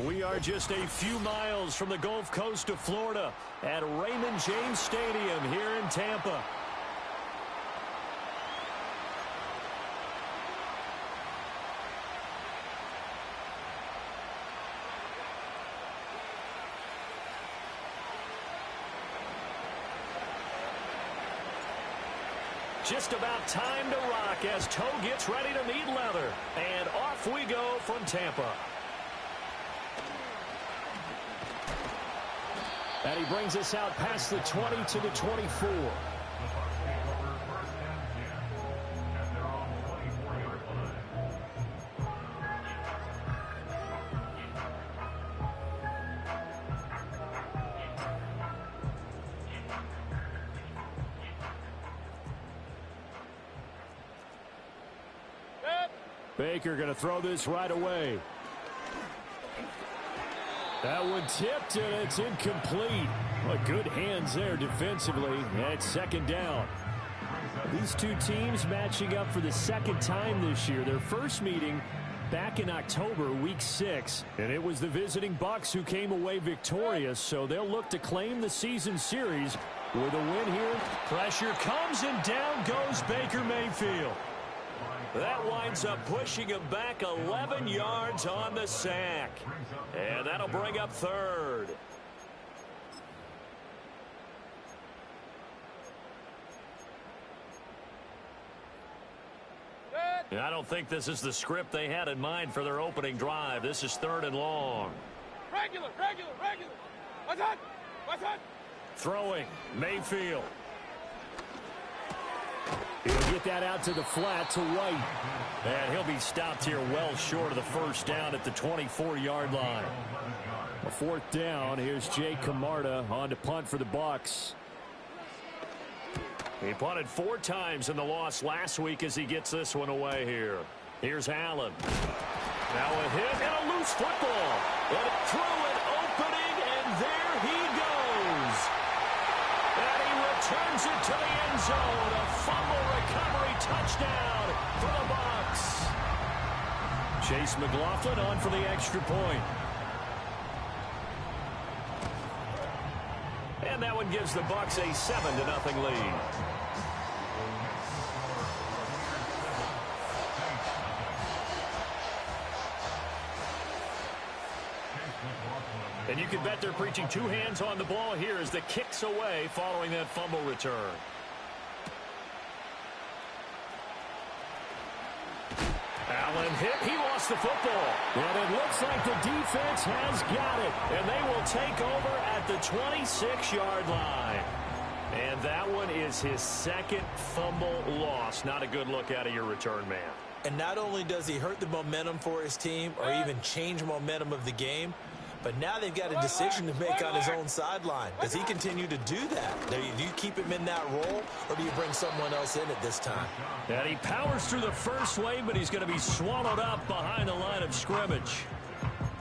We are just a few miles from the Gulf Coast of Florida at Raymond James Stadium here in Tampa. Just about time to rock as toe gets ready to meet leather. And off we go from Tampa. And he brings us out past the 20 to the 24. Baker going to throw this right away. That one tipped, and it's incomplete. Well, good hands there defensively. And second down. These two teams matching up for the second time this year. Their first meeting back in October, week 6. And it was the visiting Bucs who came away victorious. So they'll look to claim the season series with a win here. Pressure comes, and down goes Baker Mayfield. That winds up pushing him back 11 yards on the sack. And that'll bring up third. I don't think this is the script they had in mind for their opening drive. This is third and long. Regular. What's on? Throwing, Mayfield. He'll get that out to the flat to White. And he'll be stopped here well short of the first down at the 24-yard line. A fourth down. Here's Jake Camarda on to punt for the Bucs. He punted 4 times in the loss last week as he gets this one away here. Here's Allen. Now a hit and a loose football. And through an opening, and there he goes. And he returns it to the end zone. A fumble recovery touchdown for the Bucs. Chase McLaughlin on for the extra point. And that one gives the Bucs a 7-0 lead. And you can bet they're preaching 2 hands on the ball here as the kick's away following that fumble return. Allen hit. He lost the football. And it looks like the defense has got it. And they will take over at the 26-yard line. And that one is his second fumble loss. Not a good look out of your return man. And not only does he hurt the momentum for his team or even change momentum of the game, but now they've got a decision to make on his own sideline. Does he continue to do that? Do you keep him in that role, or do you bring someone else in at this time? And he powers through the first wave, but he's going to be swallowed up behind the line of scrimmage.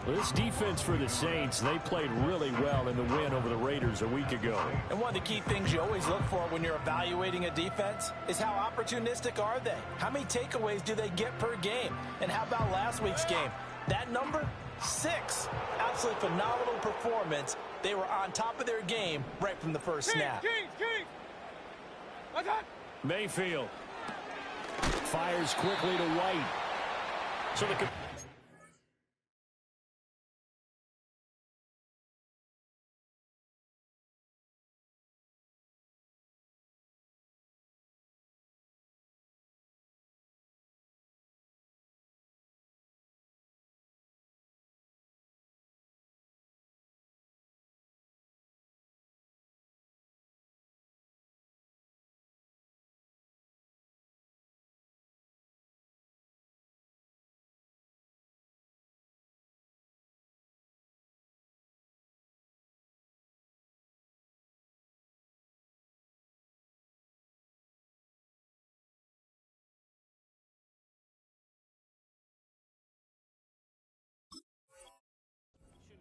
Well, this defense for the Saints, they played really well in the win over the Raiders a week ago. And one of the key things you always look for when you're evaluating a defense is how opportunistic are they? How many takeaways do they get per game? And how about last week's game? That number? 6. Absolutely phenomenal performance. They were on top of their game right from the first snap. King. What's on? Mayfield fires quickly to White. So the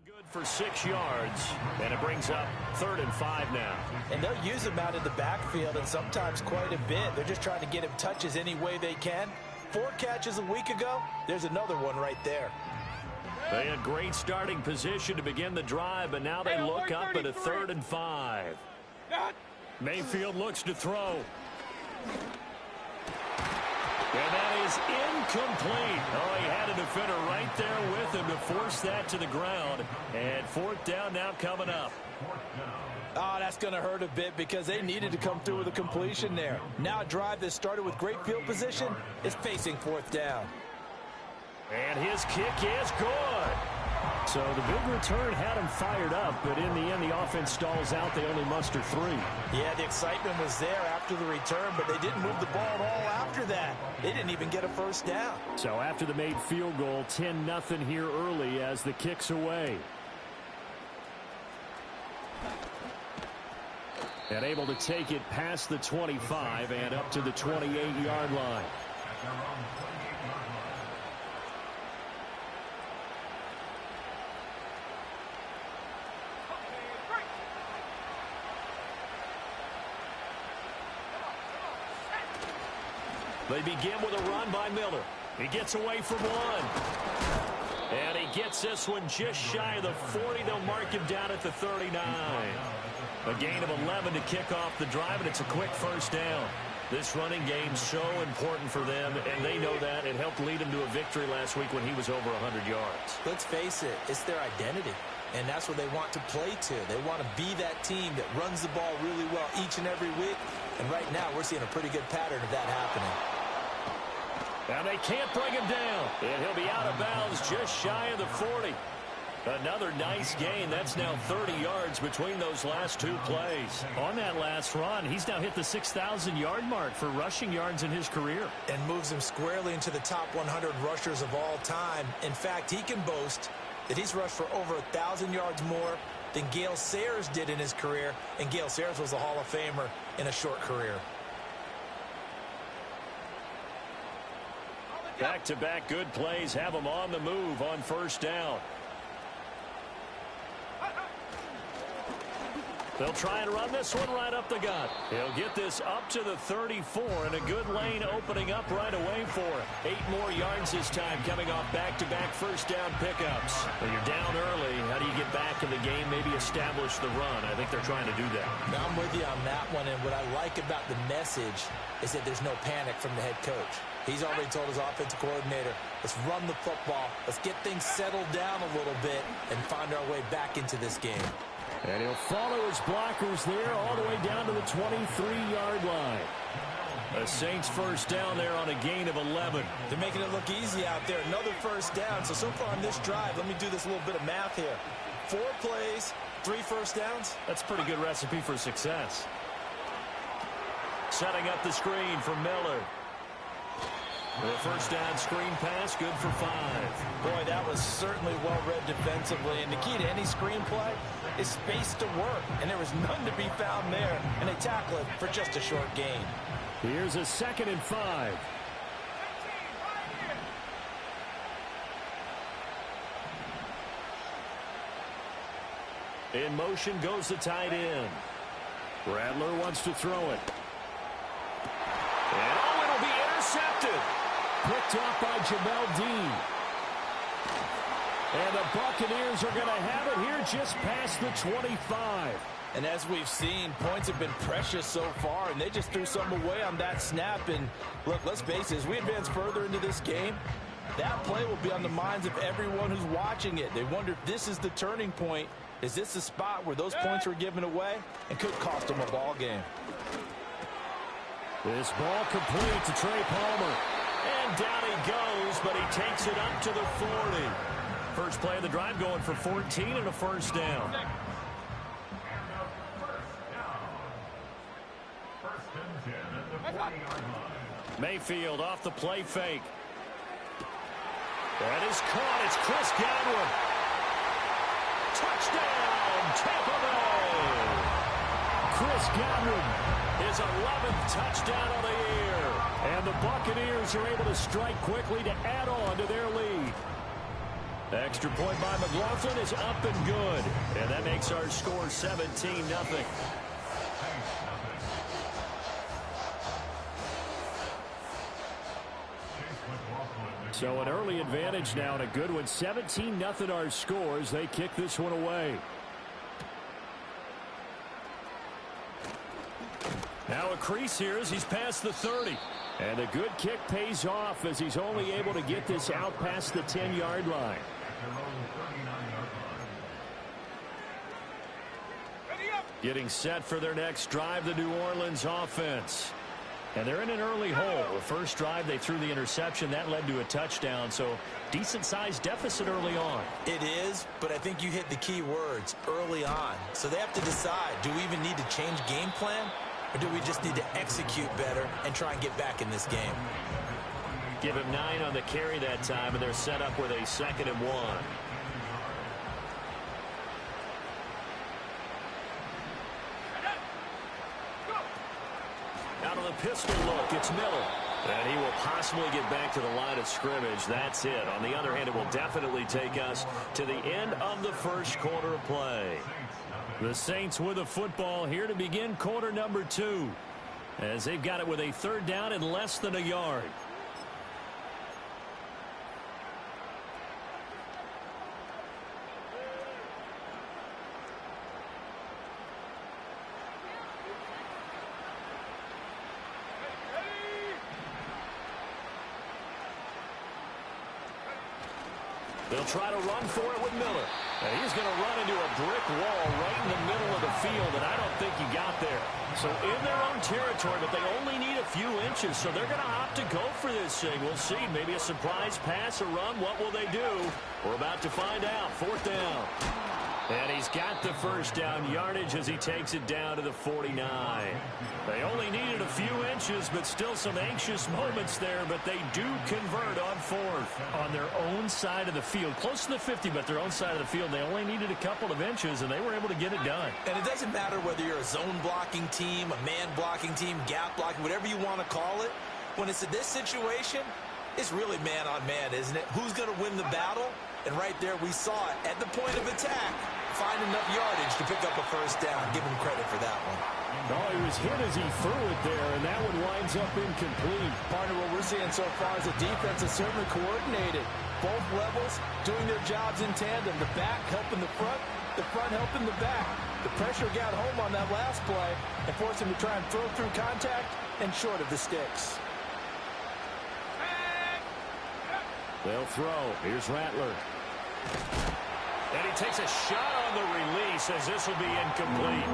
good for 6 yards, and it brings up 3rd and 5 now. And they'll use him out in the backfield, and sometimes quite a bit. They're just trying to get him touches any way they can. 4 catches a week ago. There's another one right there. They had great starting position to begin the drive, but now they look up at a 3rd and 5. Mayfield looks to throw. And that is incomplete. Oh, he had a defender right there with him to force that to the ground. And 4th down now coming up. Oh, that's going to hurt a bit because they needed to come through with a completion there. Now a drive that started with great field position is facing 4th down. And his kick is good. So the big return had him fired up, but in the end, the offense stalls out. They only muster 3. Yeah, the excitement was there after the return, but they didn't move the ball at all after that. They didn't even get a 1st down. So after the made field goal, 10-0 here early as the kick's away. And able to take it past the 25 and up to the 28-yard line. They begin with a run by Miller. He gets away from one. And he gets this one just shy of the 40. They'll mark him down at the 39. A gain of 11 to kick off the drive, and it's a quick 1st down. This running game's so important for them, and they know that. It helped lead him to a victory last week when he was over 100 yards. Let's face it, it's their identity, and that's what they want to play to. They want to be that team that runs the ball really well each and every week, and right now we're seeing a pretty good pattern of that happening. And they can't bring him down, and he'll be out of bounds just shy of the 40. Another nice gain. That's now 30 yards between those last 2 plays. On that last run, he's now hit the 6,000-yard mark for rushing yards in his career. And moves him squarely into the top 100 rushers of all time. In fact, he can boast that he's rushed for over 1,000 yards more than Gale Sayers did in his career. And Gale Sayers was a Hall of Famer in a short career. Back-to-back good plays have him on the move on 1st down. They'll try and run this one right up the gut. He'll get this up to the 34, and a good lane opening up right away for him. 8 more yards this time coming off back-to-back 1st down pickups. When you're down early, how do you get back in the game, maybe establish the run? I think they're trying to do that. Now, I'm with you on that one, and what I like about the message is that there's no panic from the head coach. He's already told his offensive coordinator, let's run the football, let's get things settled down a little bit, and find our way back into this game. And he'll follow his blockers there all the way down to the 23-yard line. The Saints 1st down there on a gain of 11. They're making it look easy out there. Another 1st down. So far on this drive, let me do this little bit of math here. 4 plays, 3 1st downs. That's a pretty good recipe for success. Setting up the screen for Miller. The 1st down screen pass, good for 5. Boy, that was certainly well read defensively. And the key to any screen play is space to work. And there was none to be found there. And they tackle it for just a short gain. Here's a 2nd and 5. In motion goes the tight end. Rattler wants to throw it. And it'll be intercepted. Picked off by Jamel Dean. And the Buccaneers are going to have it here just past the 25. And as we've seen, points have been precious so far, and they just threw some away on that snap. And look, let's face it, as we advance further into this game, that play will be on the minds of everyone who's watching it. They wonder if this is the turning point. Is this the spot where those points were given away and could cost them a ball game? This ball complete to Trey Palmer. And down he goes, but he takes it up to the 40. First play of the drive going for 14 and a 1st down. Mayfield off the play fake. That is caught. It's Chris Godwin. Touchdown, Tampa Bay. Chris Godwin, his 11th touchdown of the year. And the Buccaneers are able to strike quickly to add on to their lead. Extra point by McLaughlin is up and good. And that makes our score 17-0. So an early advantage now and a good one. 17-0 our scores. They kick this one away. Now a crease here as he's past the 30. And a good kick pays off as he's only able to get this out past the 10-yard line. Getting set for their next drive, the New Orleans offense. And they're in an early hole. The first drive, they threw the interception. That led to a touchdown, so decent-sized deficit early on. It is, but I think you hit the key words, early on. So they have to decide, do we even need to change game plan, or do we just need to execute better and try and get back in this game? Give him 9 on the carry that time, and they're set up with a 2nd and 1. Out of the pistol look, it's Miller. And he will possibly get back to the line of scrimmage. That's it. On the other hand, it will definitely take us to the end of the first quarter of play. The Saints with the football here to begin quarter number 2. As they've got it with a 3rd down and less than a yard. They'll try to run for it with Miller. And he's going to run into a brick wall right in the middle of the field, and I don't think he got there. So in their own territory, but they only need a few inches, so they're going to opt to go for this thing. We'll see. Maybe a surprise pass or run. What will they do? We're about to find out. 4th down. And he's got the first down yardage as he takes it down to the 49. They only needed a few inches, but still some anxious moments there. But they do convert on 4th on their own side of the field. Close to the 50, but their own side of the field. They only needed a couple of inches, and they were able to get it done. And it doesn't matter whether you're a zone blocking team, a man blocking team, gap blocking, whatever you want to call it. When it's in this situation, it's really man on man, isn't it? Who's going to win the battle? And right there, we saw it at the point of attack. Find enough yardage to pick up a first down. Give him credit for that one. Oh, he was hit as he threw it there, and that one winds up incomplete. Partner, what we're seeing so far is the defense is certainly coordinated. Both levels doing their jobs in tandem. The back helping the front helping the back. The pressure got home on that last play and forced him to try and throw through contact and short of the sticks. They'll throw. Here's Rattler. And he takes a shot on the release as this will be incomplete.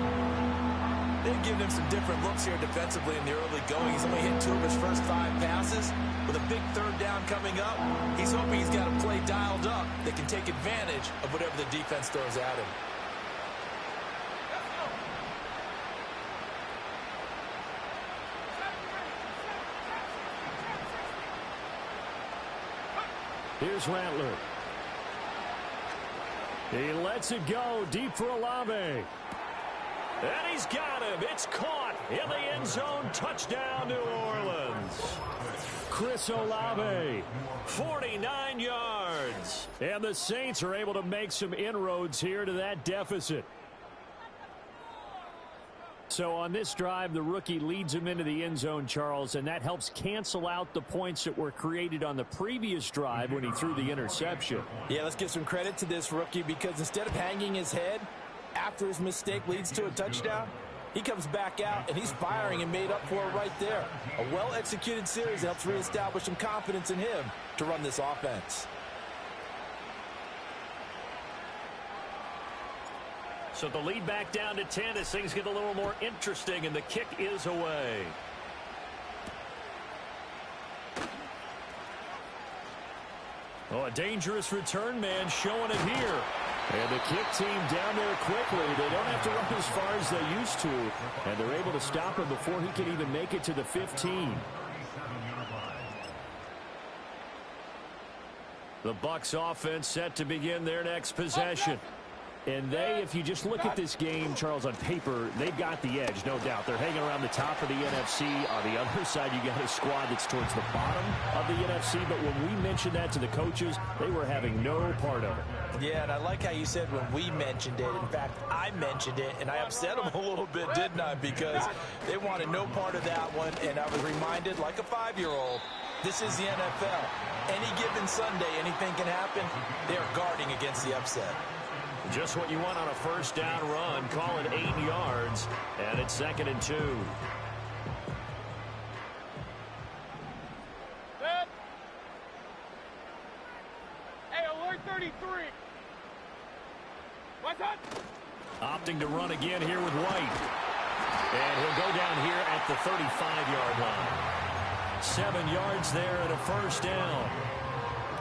They've given him some different looks here defensively in the early going. He's only hit 2 of his first 5 passes. With a big 3rd down coming up, he's hoping he's got a play dialed up that can take advantage of whatever the defense throws at him. Here's Rattler. He lets it go deep for Olave. And he's got him. It's caught in the end zone. Touchdown, New Orleans. Chris Olave, 49 yards. And the Saints are able to make some inroads here to that deficit. So on this drive, the rookie leads him into the end zone, Charles, and that helps cancel out the points that were created on the previous drive when he threw the interception. Yeah, let's give some credit to this rookie because instead of hanging his head after his mistake leads to a touchdown, he comes back out and he's firing and made up for it right there. A well-executed series helps reestablish some confidence in him to run this offense. So the lead back down to 10 as things get a little more interesting, and the kick is away. Oh, a dangerous return man showing it here. And the kick team down there quickly. They don't have to run as far as they used to, and they're able to stop him before he can even make it to the 15. The Bucs offense set to begin their next possession. And they, if you just look at this game, Charles, on paper, they've got the edge, no doubt. They're hanging around the top of the NFC. On the other side, you got a squad that's towards the bottom of the NFC. But when we mentioned that to the coaches, they were having no part of it. Yeah, and I like how you said when we mentioned it. In fact, I mentioned it, and I upset them a little bit, didn't I? Because they wanted no part of that one, and I was reminded, like a 5-year-old, This is the NFL. Any given Sunday, anything can happen. They are guarding against the upset. Just what you want on a first down run. Call it 8 yards, and it's 2nd and 2. Set. Hey, alert 33. What's up? Opting to run again here with White. And he'll go down here at the 35-yard line. 7 yards there and a first down.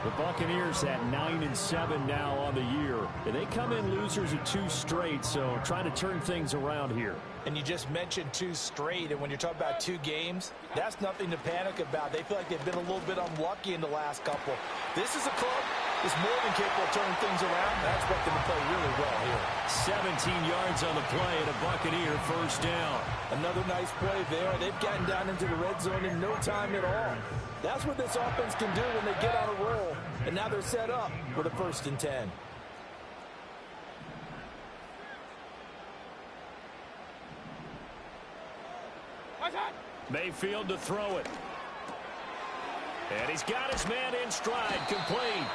The Buccaneers at 9-7 now on the year. And they come in losers of 2 straight, so trying to turn things around here. And you just mentioned 2 straight, and when you're talking about 2 games, that's nothing to panic about. They feel like they've been a little bit unlucky in the last couple. This is a club that's more than capable of turning things around. I expect them to play really well here. 17 yards on the play and a Buccaneer first down. Another nice play there. They've gotten down into the red zone in no time at all. That's what this offense can do when they get on a roll. And now they're set up with a 1st and 10. Mayfield to throw it. And he's got his man in stride, complete.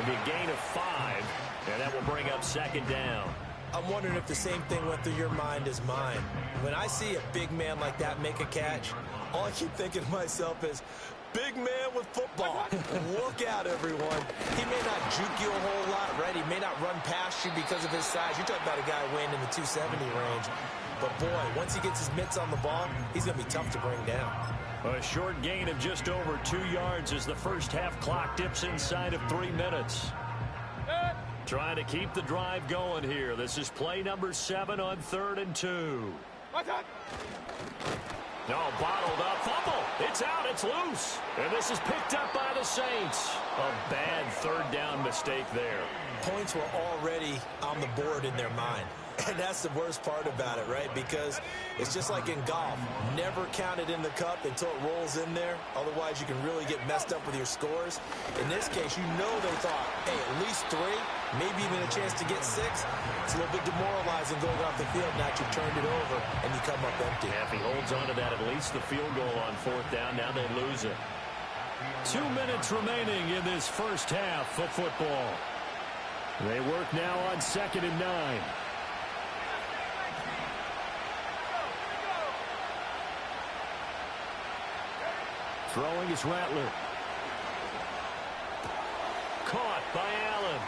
It'll be a gain of 5, and that will bring up 2nd down. I'm wondering if the same thing went through your mind as mine. When I see a big man like that make a catch, all I keep thinking to myself is, big man with football. Look out, everyone. He may not juke you a whole lot, right? He may not run past you because of his size. You're talking about a guy weighing in the 270 range. But, boy, once he gets his mitts on the ball, he's going to be tough to bring down. A short gain of just over 2 yards as the first half clock dips inside of 3 minutes. Trying to keep the drive going here. This is play number 7 on 3rd and 2. No, bottled up. Fumble. It's out. It's loose. And this is picked up by the Saints. A bad 3rd down mistake there. Points were already on the board in their mind. And that's the worst part about it, right? Because it's just like in golf. Never count it in the cup until it rolls in there. Otherwise, you can really get messed up with your scores. In this case, you know they thought, hey, at least 3, maybe even a chance to get 6. It's a little bit demoralizing going off the field. Now you turned it over, and you come up empty. Yeah, if he holds on to that, at least the field goal on 4th down. Now they lose it. 2 minutes remaining in this first half of football. They work now on 2nd and 9. Throwing is Rattler. Caught by Allen.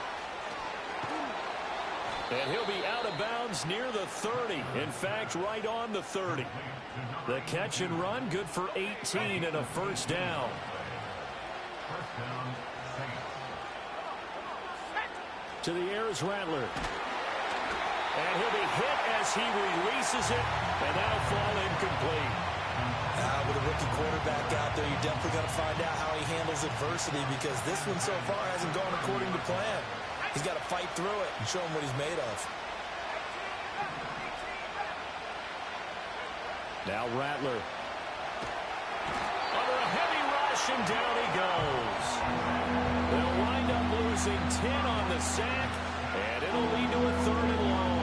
And he'll be out of bounds near the 30. In fact, right on the 30. The catch and run, good for 18 and a first down. To the air is Rattler. And he'll be hit as he releases it, and that'll fall incomplete. With a rookie quarterback out there, you definitely got to find out how he handles adversity, because this one so far hasn't gone according to plan. He's got to fight through it and show him what he's made of. Now Rattler. Under a heavy rush, and down he goes. They'll wind up losing 10 on the sack, and it'll lead to a 3rd and long.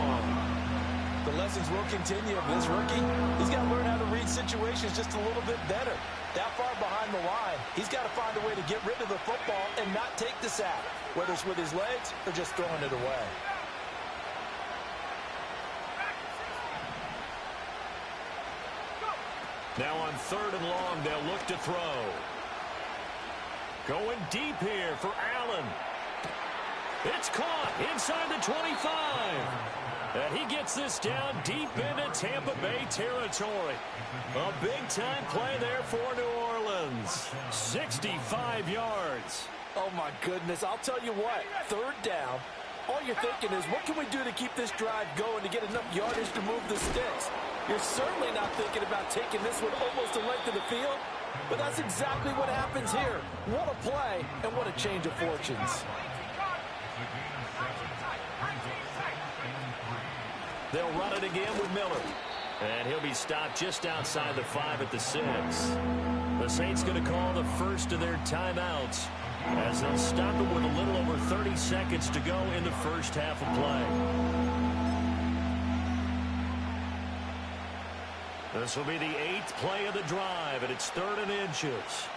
The lessons will continue. This rookie, he's got to learn how to read situations just a little bit better. That far behind the line, he's got to find a way to get rid of the football and not take the sack, whether it's with his legs or just throwing it away. Now on 3rd and long, they'll look to throw. Going deep here for Allen. It's caught inside the 25. And he gets this down deep into Tampa Bay territory. A big-time play there for New Orleans. 65 yards. Oh, my goodness. I'll tell you what, 3rd down, all you're thinking is, what can we do to keep this drive going to get enough yardage to move the sticks? You're certainly not thinking about taking this one almost the length of the field, but that's exactly what happens here. What a play, and what a change of fortunes. They'll run it again with Miller. And he'll be stopped just outside the 5 at the 6. The Saints going to call the first of their timeouts, as they'll stop it with a little over 30 seconds to go in the first half of play. This will be the 8th play of the drive, and it's 3rd and inches.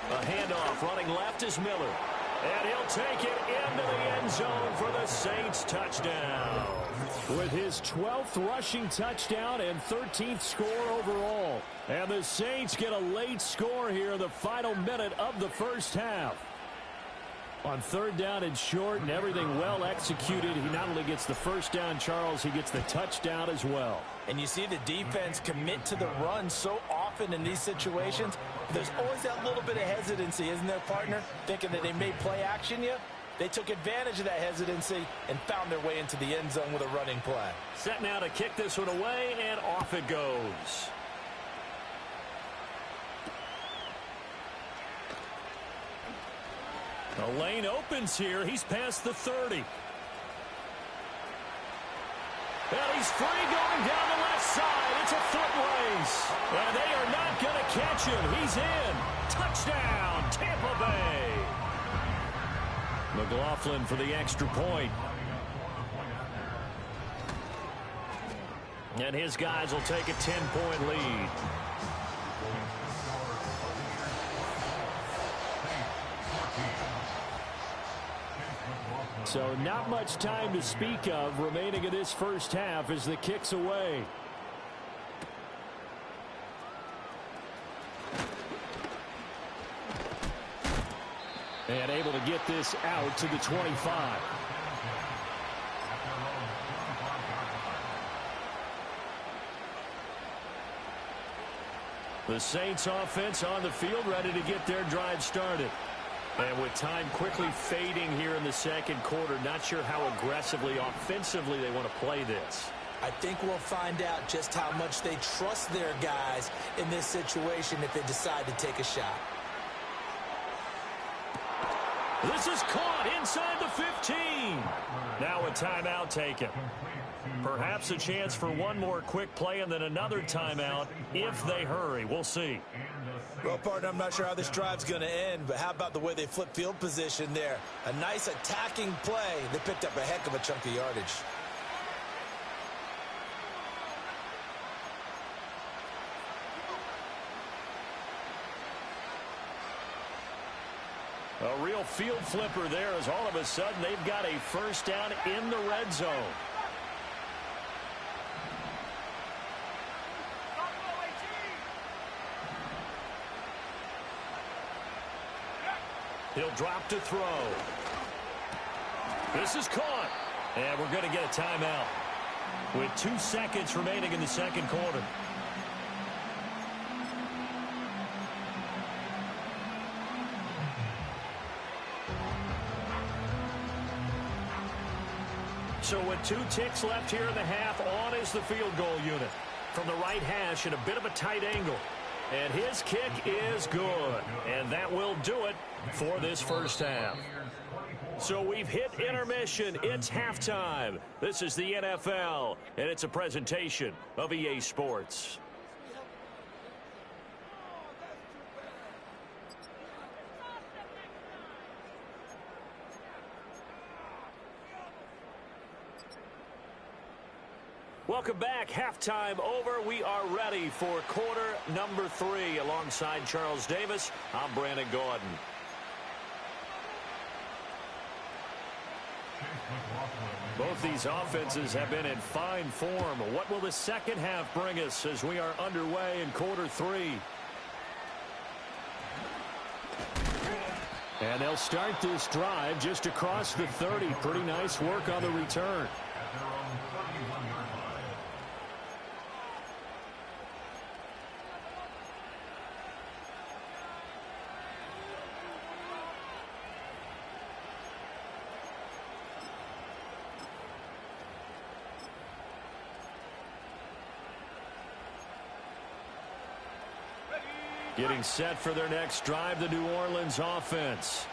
A handoff running left is Miller. And he'll take it into the end zone for the Saints touchdown. With his 12th rushing touchdown and 13th score overall. And the Saints get a late score here in the final minute of the first half. On third down and short and everything well executed, he not only gets the first down, Charles, he gets the touchdown as well. And you see the defense commit to the run so often in these situations. There's always that little bit of hesitancy, isn't there, partner? Thinking that they may play action you. They took advantage of that hesitancy and found their way into the end zone with a running play. Set now to kick this one away, and off it goes. The lane opens here. He's past the 30. And he's free going down the left side. It's a foot race. And they are not going to catch him. He's in. Touchdown, Tampa Bay. McLaughlin for the extra point. And his guys will take a 10-point lead. So not much time to speak of remaining in this first half as the kick's away. And able to get this out to the 25. The Saints offense on the field ready to get their drive started. And with time quickly fading here in the second quarter, not sure how aggressively, offensively they want to play this. I think we'll find out just how much they trust their guys in this situation if they decide to take a shot. This is caught inside the 15. Now a timeout taken. Perhaps a chance for one more quick play and then another timeout if they hurry. We'll see. Well, partner, I'm not sure how this drive's going to end, but how about the way they flip field position there? A nice attacking play. They picked up a heck of a chunk of yardage. A real field flipper there as all of a sudden they've got a first down in the red zone. He'll drop to throw. This is caught. And we're going to get a timeout with 2 seconds remaining in the second quarter. So with 2 ticks left here in the half, on is the field goal unit. From the right hash at a bit of a tight angle. And his kick is good. And that will do it for this first half. So we've hit intermission. It's halftime. This is the NFL, and it's a presentation of EA Sports. Welcome back. Halftime over. We are ready for quarter number 3. Alongside Charles Davis, I'm Brandon Gordon. Both these offenses have been in fine form. What will the second half bring us as we are underway in quarter 3? And they'll start this drive just across the 30. Pretty nice work on the return. Getting set for their next drive, the New Orleans offense.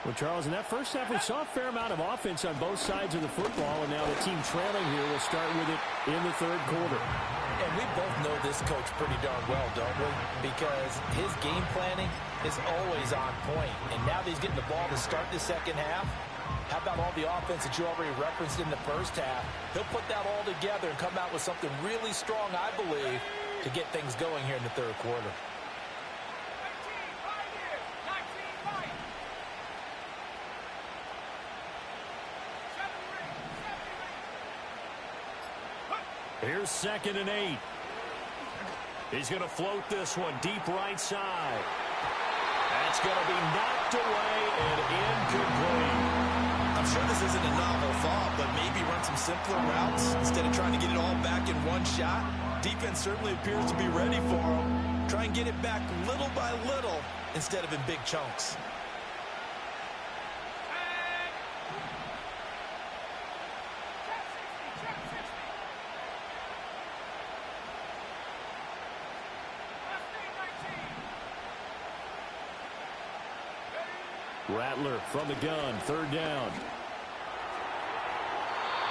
Well, Charles, in that first half, we saw a fair amount of offense on both sides of the football, and now the team trailing here will start with it in the third quarter. And we both know this coach pretty darn well, don't we? Because his game planning is always on point. And now that he's getting the ball to start the second half, How about all the offense that you already referenced in the first half? He'll put that all together and come out with something really strong, I believe, to get things going here in the third quarter. Here's 2nd and 8. He's going to float this one deep right side. That's going to be knocked away and incomplete. I'm sure this isn't a novel thought, but maybe run some simpler routes instead of trying to get it all back in one shot. Defense certainly appears to be ready for him. Try and get it back little by little instead of in big chunks. Rattler from the gun, 3rd down.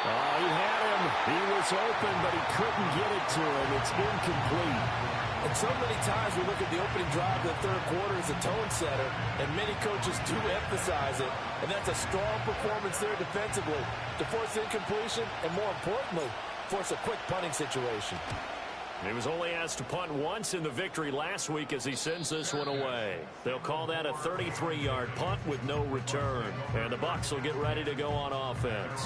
Oh, he had him. He was open, but he couldn't get it to him. It's incomplete. And so many times we look at the opening drive of the third quarter as a tone setter, and many coaches do emphasize it. And that's a strong performance there defensively to force incompletion and, more importantly, force a quick punting situation. He was only asked to punt once in the victory last week as he sends this one away. They'll call that a 33-yard punt with no return. And the Bucs will get ready to go on offense.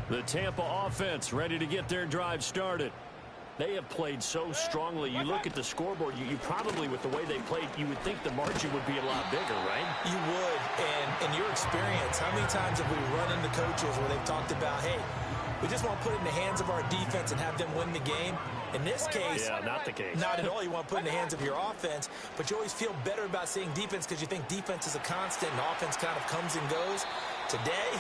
The Tampa offense ready to get their drive started. They have played so strongly. You look at the scoreboard, you probably, with the way they played, you would think the margin would be a lot bigger, right? You would. And in your experience, how many times have we run into coaches where they've talked about, hey, we just want to put it in the hands of our defense and have them win the game? In this case, yeah, not the case. Not at all. You want to put it in the hands of your offense, but you always feel better about seeing defense because you think defense is a constant and offense kind of comes and goes. Today,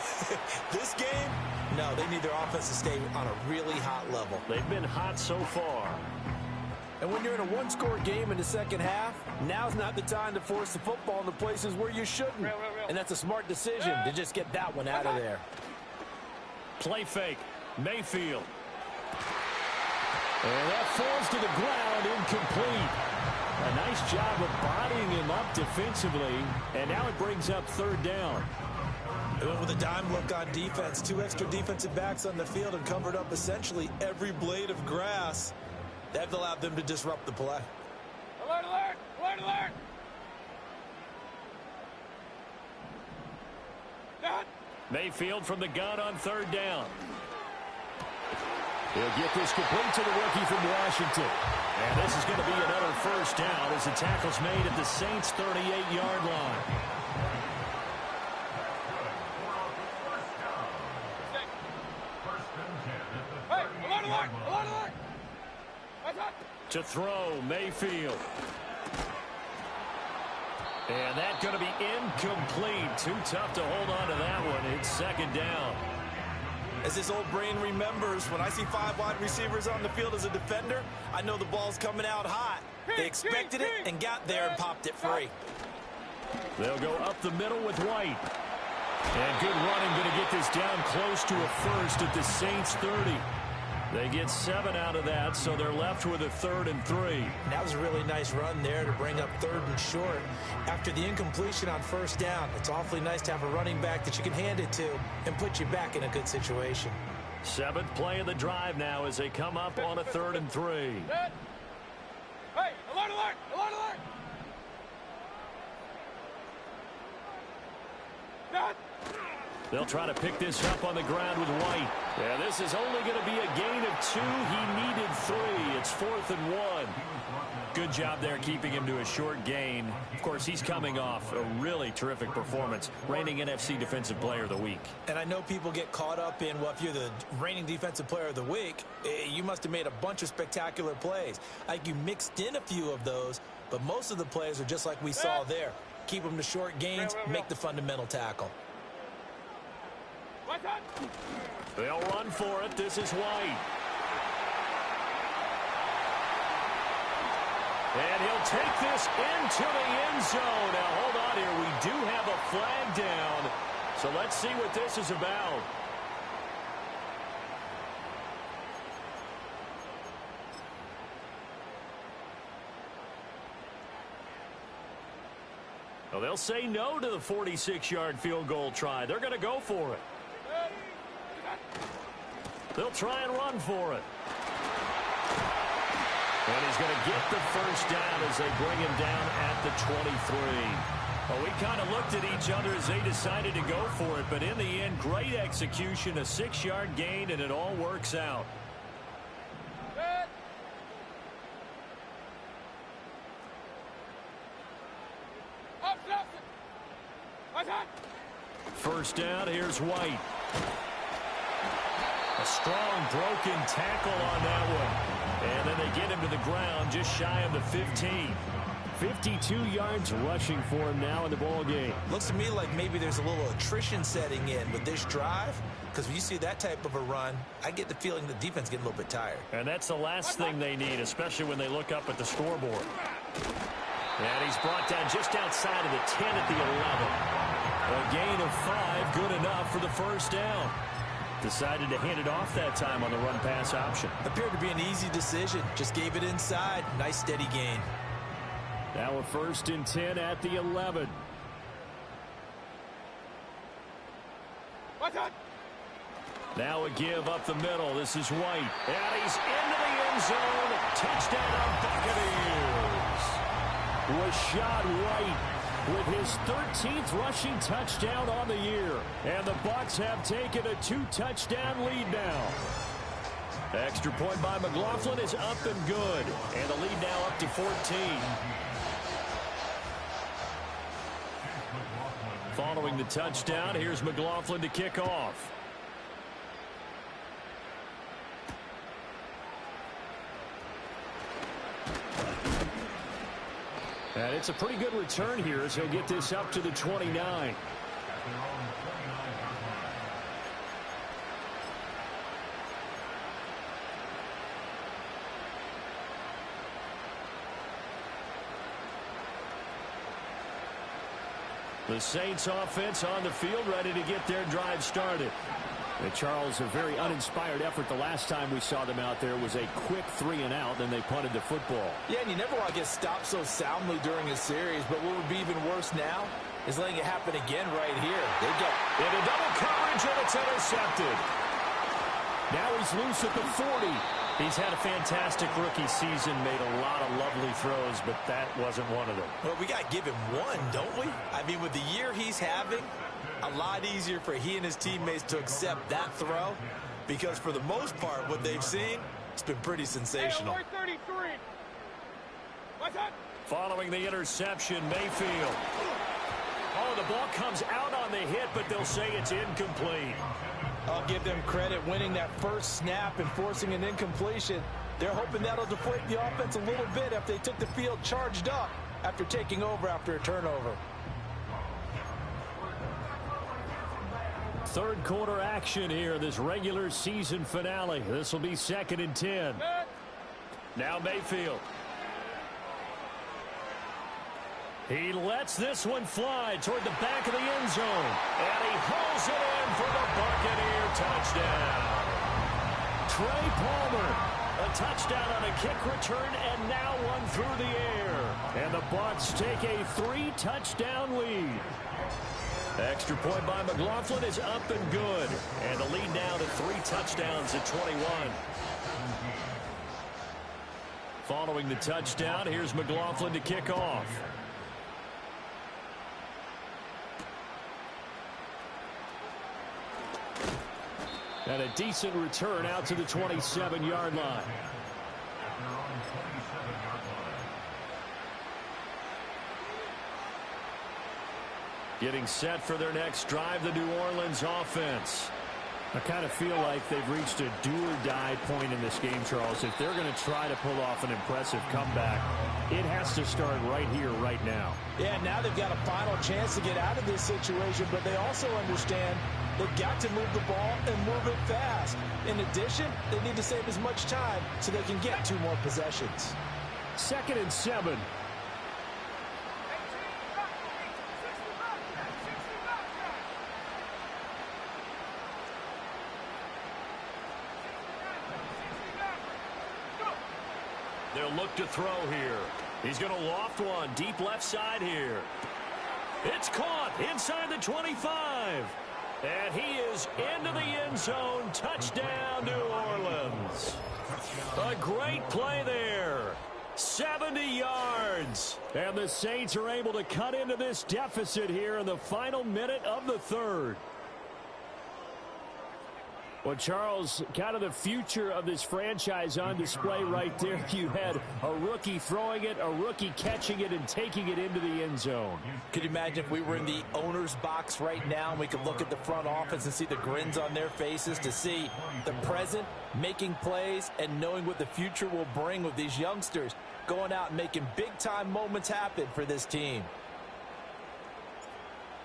this game, no, they need their offense to stay on a really hot level. They've been hot so far. And when you're in a one-score game in the second half, now's not the time to force the football in the places where you shouldn't. And that's a smart decision to just get that one out of there. Play fake. Mayfield. And that falls to the ground, incomplete. A nice job of bodying him up defensively. And now it brings up 3rd down. They went with a dime look on defense. 2 extra defensive backs on the field and covered up essentially every blade of grass. That allowed them to disrupt the play. Alert, alert! Alert, alert! Done. Mayfield from the gun on 3rd down. He'll get this complete to the rookie from Washington. And this is going to be another 1st down as the tackle's made at the Saints' 38-yard line. To throw, Mayfield. And that's going to be incomplete. Too tough to hold on to that one. It's 2nd down. As this old brain remembers, when I see 5 wide receivers on the field as a defender, I know the ball's coming out hot. They expected it and got there and popped it free. They'll go up the middle with White. And good running, going to get this down close to a 1st at the Saints' 30. They get 7 out of that, so they're left with a 3rd and 3. That was a really nice run there to bring up 3rd and short. After the incompletion on 1st down, it's awfully nice to have a running back that you can hand it to and put you back in a good situation. 7th play of the drive now as they come up on a 3rd and 3. Hey, alert, alert! Alert, alert! Done. They'll try to pick this up on the ground with White. Yeah, this is only going to be a gain of 2. He needed 3. It's 4th and 1. Good job there keeping him to a short gain. Of course, he's coming off a really terrific performance, reigning NFC Defensive Player of the Week. And I know people get caught up in, well, if you're the reigning Defensive Player of the Week, you must have made a bunch of spectacular plays. Like you mixed in a few of those, but most of the plays are just like we saw there. Keep them to short gains, make the fundamental tackle. They'll run for it. This is White. And he'll take this into the end zone. Now, hold on here. We do have a flag down. So let's see what this is about. Well, they'll say no to the 46-yard field goal try. They're going to go for it. They'll try and run for it. And he's going to get the first down as they bring him down at the 23. Well, we kind of looked at each other as they decided to go for it, but in the end, great execution, a 6-yard gain, and it all works out. First down, here's White. A strong broken tackle on that one. And then they get him to the ground just shy of the 15. 52 yards rushing for him now in the ball game. Looks to me like maybe there's a little attrition setting in with this drive, because when you see that type of a run, I get the feeling the defense getting a little bit tired. And that's the last thing they need, especially when they look up at the scoreboard. And he's brought down just outside of the 10 at the 11. A gain of 5, good enough for the first down. Decided to hand it off that time on the run-pass option. Appeared to be an easy decision. Just gave it inside. Nice, steady gain. Now a 1st and 10 at the 11. Now a give up the middle. This is White. And he's into the end zone. Touchdown, Buccaneers. Rashad White with his 13th rushing touchdown on the year. And the Bucs have taken a 2-touchdown lead now. Extra point by McLaughlin is up and good. And the lead now up to 14. Following the touchdown, here's McLaughlin to kick off. And it's a pretty good return here as he'll get this up to the 29. The Saints offense on the field, ready to get their drive started. And Charles, a very uninspired effort the last time we saw them out there was a quick 3-and-out, then they punted the football. Yeah, and you never want to get stopped so soundly during a series, but what would be even worse now is letting it happen again right here. They get into double coverage, and it's intercepted. Now he's loose at the 40. He's had a fantastic rookie season, made a lot of lovely throws, but that wasn't one of them. Well, we got to give him one, don't we? I mean, with the year he's having, a lot easier for he and his teammates to accept that throw, because for the most part, what they've seen, it's been pretty sensational. Hey, 33. What's that? Following the interception, Mayfield. Oh, the ball comes out on the hit, but they'll say it's incomplete. I'll give them credit winning that first snap and forcing an incompletion. They're hoping that'll deflate the offense a little bit if they took the field charged up after taking over after a turnover. Third quarter action here, this regular season finale. This will be 2nd and 10. Now Mayfield. He lets this one fly toward the back of the end zone. And he hauls it in for the Buccaneer touchdown. Trey Palmer, a touchdown on a kick return, and now one through the air. And the Bucs take a 3-touchdown lead. Extra point by McLaughlin is up and good. And the lead now to 3 touchdowns at 21. Following the touchdown, here's McLaughlin to kick off. And a decent return out to the 27-yard line. Getting set for their next drive, the New Orleans offense. I kind of feel like they've reached a do-or-die point in this game, Charles. If they're going to try to pull off an impressive comeback, it has to start right here, right now. Yeah, now they've got a final chance to get out of this situation, but they also understand they've got to move the ball and move it fast. In addition, they need to save as much time so they can get 2 more possessions. 2nd and 7. They'll look to throw here. He's going to loft one deep left side here. It's caught inside the 25. And he is into the end zone. Touchdown, New Orleans. A great play there. 70 yards. And the Saints are able to cut into this deficit here in the final minute of the third. Well, Charles, kind of the future of this franchise on display right there. You had a rookie throwing it, a rookie catching it, and taking it into the end zone. Could you imagine if we were in the owner's box right now and we could look at the front office and see the grins on their faces, to see the present making plays and knowing what the future will bring with these youngsters going out and making big-time moments happen for this team.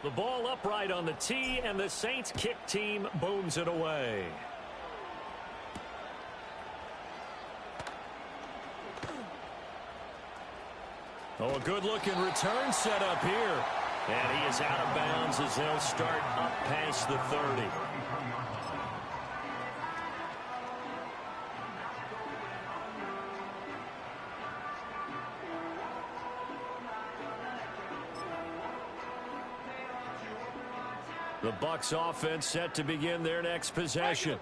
The ball upright on the tee, and the Saints kick team booms it away. Oh, a good-looking return set up here. And he is out of bounds as they'll start up past the 30. The Bucs offense set to begin their next possession.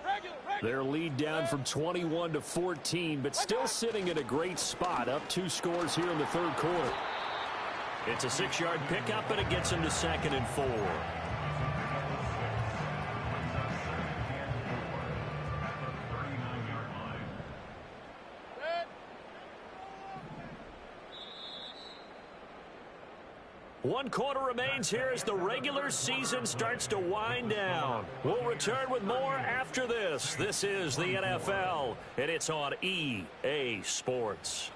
Their lead down from 21 to 14, but still sitting in a great spot, up 2 scores here in the third quarter. It's a 6-yard pickup, and it gets them to 2nd and 4. One quarter remains here as the regular season starts to wind down. We'll return with more after this. This is the NFL, and it's on EA Sports.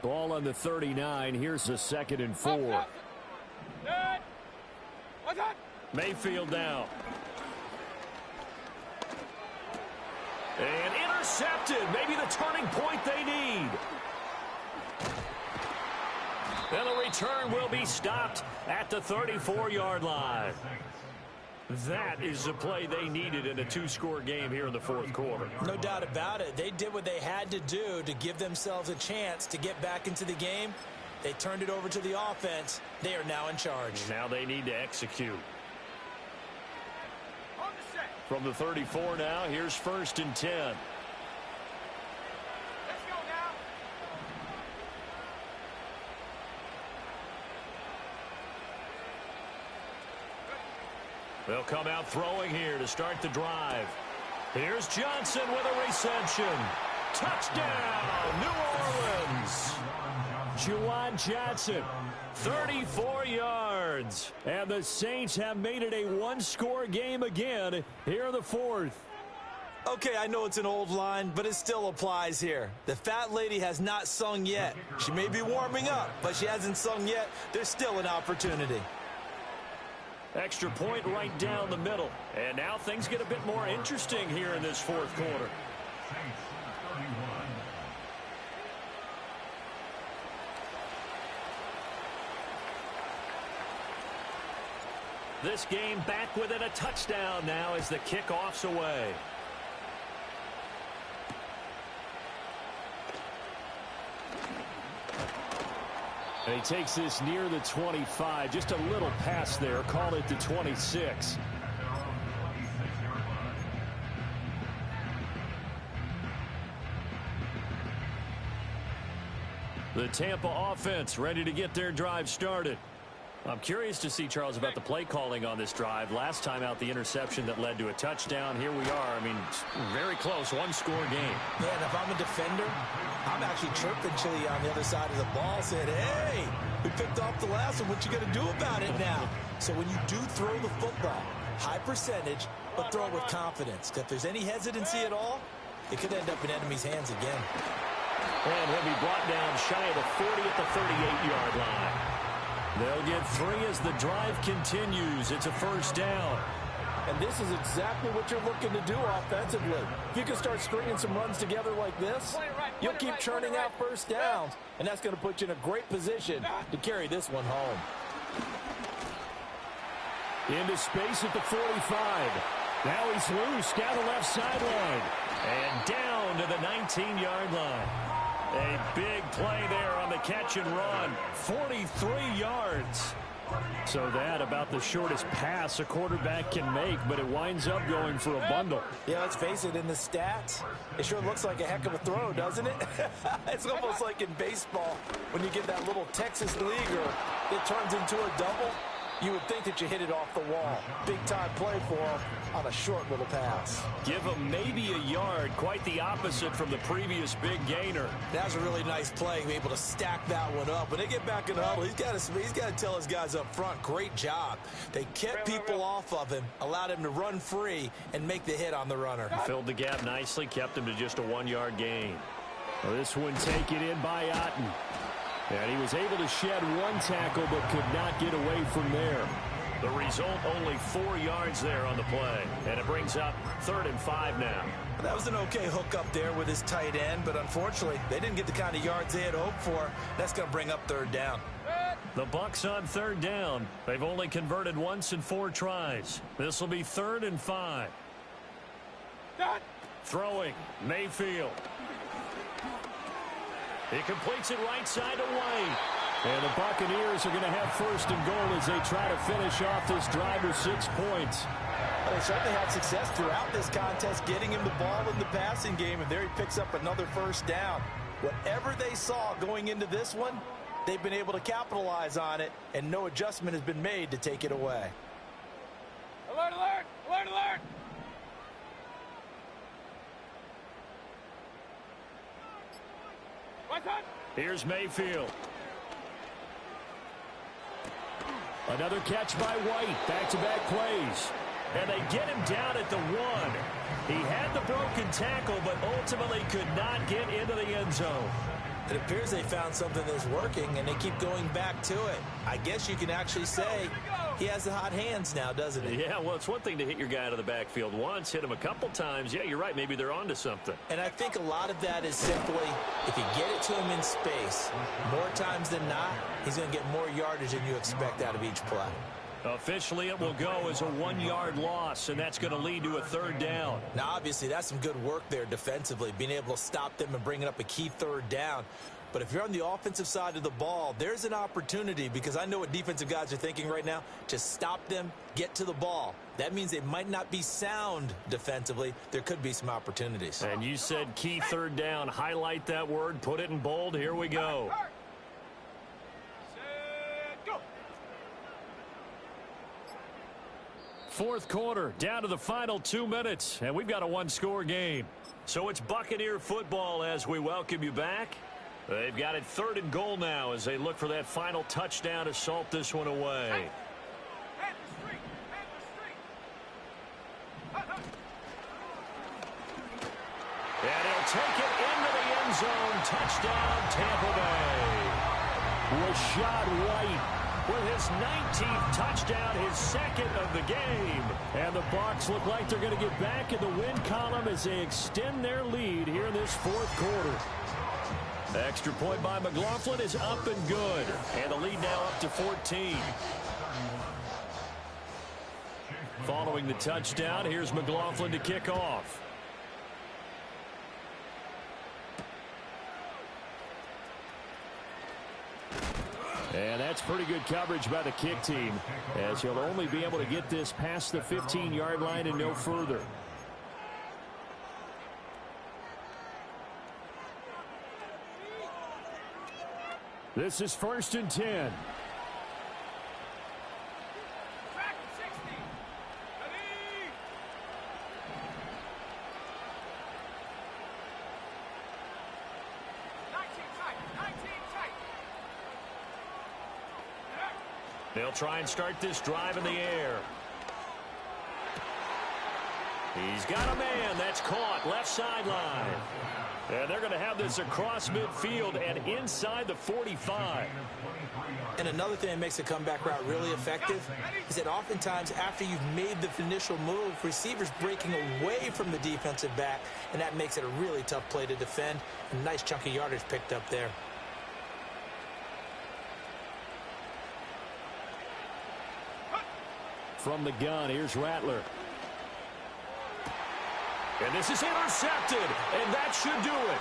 Ball on the 39. Here's the 2nd and 4. Mayfield down. And intercepted. Maybe the turning point they need. And the return will be stopped at the 34-yard line. That is the play they needed in a 2-score game here in the fourth quarter. No doubt about it. They did what they had to do to give themselves a chance to get back into the game. They turned it over to the offense. They are now in charge. Now they need to execute. From the 34 now, here's 1st and 10. Let's go now. They'll come out throwing here to start the drive. Here's Johnson with a reception. Touchdown, New Orleans. Juwan Johnson, 34 yards. And the Saints have made it a 1-score game again here in the fourth. Okay, I know it's an old line, but it still applies here. The fat lady has not sung yet. She may be warming up, but she hasn't sung yet. There's still an opportunity. Extra point right down the middle. And now things get a bit more interesting here in this fourth quarter. This game back within a touchdown now as the kickoff's away. And he takes this near the 25. Just a little pass there. Call it the 26. The Tampa offense ready to get their drive started. I'm curious to see, Charles, about the play calling on this drive. Last time out, the interception that led to a touchdown. Here we are. I mean, very close, 1-score game. Yeah, and if I'm a defender, I'm actually chirping Chili on the other side of the ball, saying, hey, we picked off the last one. What you going to do about it now? So when you do throw the football, high percentage, but throw it with confidence. If there's any hesitancy at all, it could end up in enemy's hands again. And he'll be brought down shy of the 40 at the 38-yard line. They'll get 3 as the drive continues. It's a 1st down. And this is exactly what you're looking to do offensively. If you can start stringing some runs together like this, you'll keep churning out 1st downs, and that's going to put you in a great position to carry this one home. Into space at the 45. Now he's loose down the left sideline. And down to the 19-yard line. A big play there on the catch and run. 43 yards. So that about the shortest pass a quarterback can make, but it winds up going for a bundle. Yeah, let's face it, in the stats, it sure looks like a heck of a throw, doesn't it? It's almost like in baseball when you get that little Texas leaguer that turns into a double. You would think that you hit it off the wall. Big-time play for him on a short little pass. Give him maybe a yard, quite the opposite from the previous big gainer. That was a really nice play, able to stack that one up. When they get back in the huddle, he's got to tell his guys up front, great job. They kept people off of him, allowed him to run free, and make the hit on the runner. Filled the gap nicely, kept him to just a 1-yard gain. Well, this one taken in by Otten. And he was able to shed one tackle but could not get away from there. The result, only 4 yards there on the play. And it brings up 3rd and 5 now. That was an okay hook up there with his tight end, but unfortunately, they didn't get the kind of yards they had hoped for. That's going to bring up 3rd down. The Bucs on 3rd down. They've only converted once in 4 tries. This will be 3rd and 5. Throwing, Mayfield. He completes it right side to White. And the Buccaneers are going to have 1st and goal as they try to finish off this drive with 6 points. Well, they certainly had success throughout this contest, getting him the ball in the passing game, and there he picks up another 1st down. Whatever they saw going into this one, they've been able to capitalize on it, and no adjustment has been made to take it away. Alert, alert! Alert, alert! Here's Mayfield. Another catch by White. Back-to-back plays. And they get him down at the 1. He had the broken tackle, but ultimately could not get into the end zone. It appears they found something that's working, and they keep going back to it. I guess you can actually say he has the hot hands now, doesn't he? Yeah, well, it's one thing to hit your guy out of the backfield once, hit him a couple times. Yeah, you're right. Maybe they're onto something. And I think a lot of that is simply if you get it to him in space, more times than not, he's going to get more yardage than you expect out of each play. Officially, it will go as a 1-yard loss, and that's going to lead to a 3rd down. Now, obviously, that's some good work there defensively, being able to stop them and bringing up a key 3rd down. But if you're on the offensive side of the ball, there's an opportunity, because I know what defensive guys are thinking right now. Just stop them, get to the ball. That means they might not be sound defensively. There could be some opportunities. And you said key 3rd down. Highlight that word, put it in bold. Here we go. Fourth quarter, down to the final 2 minutes, and we've got a 1-score game. So it's Buccaneer football as we welcome you back. They've got it 3rd and goal now as they look for that final touchdown to salt this one away. And he'll take it into the end zone. Touchdown, Tampa Bay. Rashad White with his 19th touchdown, his 2nd of the game. And the Bucs look like they're going to get back in the win column as they extend their lead here in this 4th quarter. Extra point by McLaughlin is up and good. And the lead now up to 14. Following the touchdown, here's McLaughlin to kick off. And that's pretty good coverage by the kick team, as he'll only be able to get this past the 15-yard line and no further. This is 1st and 10. They'll try and start this drive in the air. He's got a man. That's caught left sideline. And they're going to have this across midfield and inside the 45. And another thing that makes a comeback route really effective is that oftentimes after you've made the initial move, receivers breaking away from the defensive back, and that makes it a really tough play to defend. A nice chunk of yardage picked up there. from the gun. Here's Rattler. And this is intercepted, and that should do it.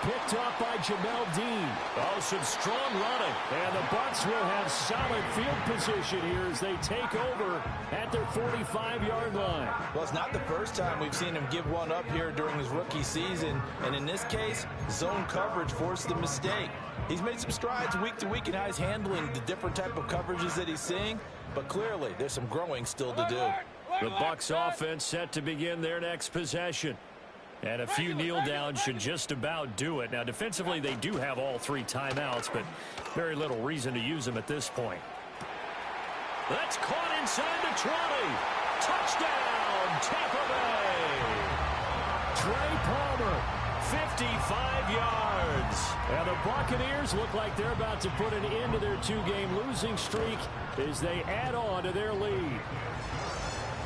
Picked off by Jamel Dean. Oh, some strong running. And the Bucs will have solid field position here as they take over at their 45-yard line. Well, it's not the first time we've seen him give one up here during his rookie season. And in this case, zone coverage forced the mistake. He's made some strides week to week in how he's handling the different type of coverages that he's seeing. But clearly, there's some growing still to do. The Bucs offense set to begin their next possession. And a few kneel downs should just about do it. Now, defensively, they do have all 3 timeouts, but very little reason to use them at this point. That's caught inside the 20. Touchdown, Tampa Bay. Trey Palmer, 55 yards. And the Buccaneers look like they're about to put an end to their 2-game losing streak as they add on to their lead.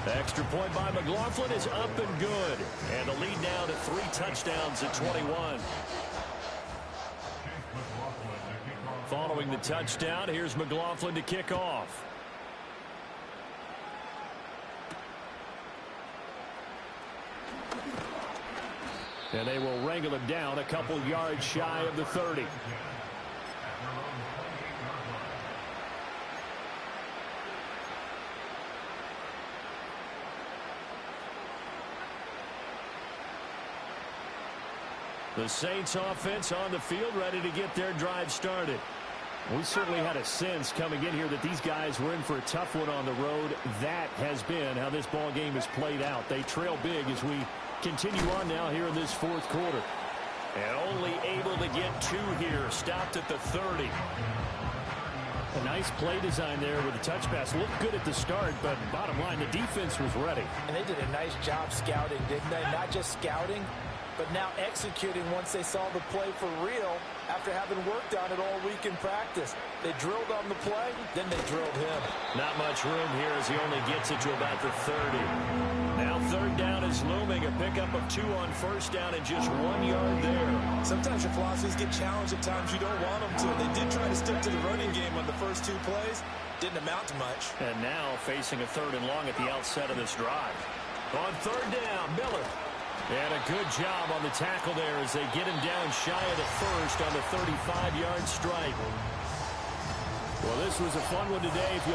The extra point by McLaughlin is up and good. And the lead now to 3 touchdowns at 21. Following the touchdown, here's McLaughlin to kick off. And they will wrangle him down a couple yards shy of the 30. The Saints offense on the field, ready to get their drive started. We certainly had a sense coming in here that these guys were in for a tough one on the road. That has been how this ball game has played out. They trail big as we continue on now here in this 4th quarter. And only able to get 2 here. Stopped at the 30. A nice play design there with the touch pass. Looked good at the start, but bottom line, the defense was ready. And they did a nice job scouting, didn't they? Not just scouting, but now executing once they saw the play for real after having worked on it all week in practice. They drilled on the play, then they drilled him. Not much room here as he only gets it to about the 30. Now 3rd down is looming. A pickup of 2 on 1st down and just 1 yard there. Sometimes your philosophies get challenged at times you don't want them to. They did try to stick to the running game on the first 2 plays. Didn't amount to much. And now facing a 3rd and long at the outset of this drive. On 3rd down, Miller. And a good job on the tackle there as they get him down shy of the 1st on the 35-yard strike. Well, this was a fun one today. If you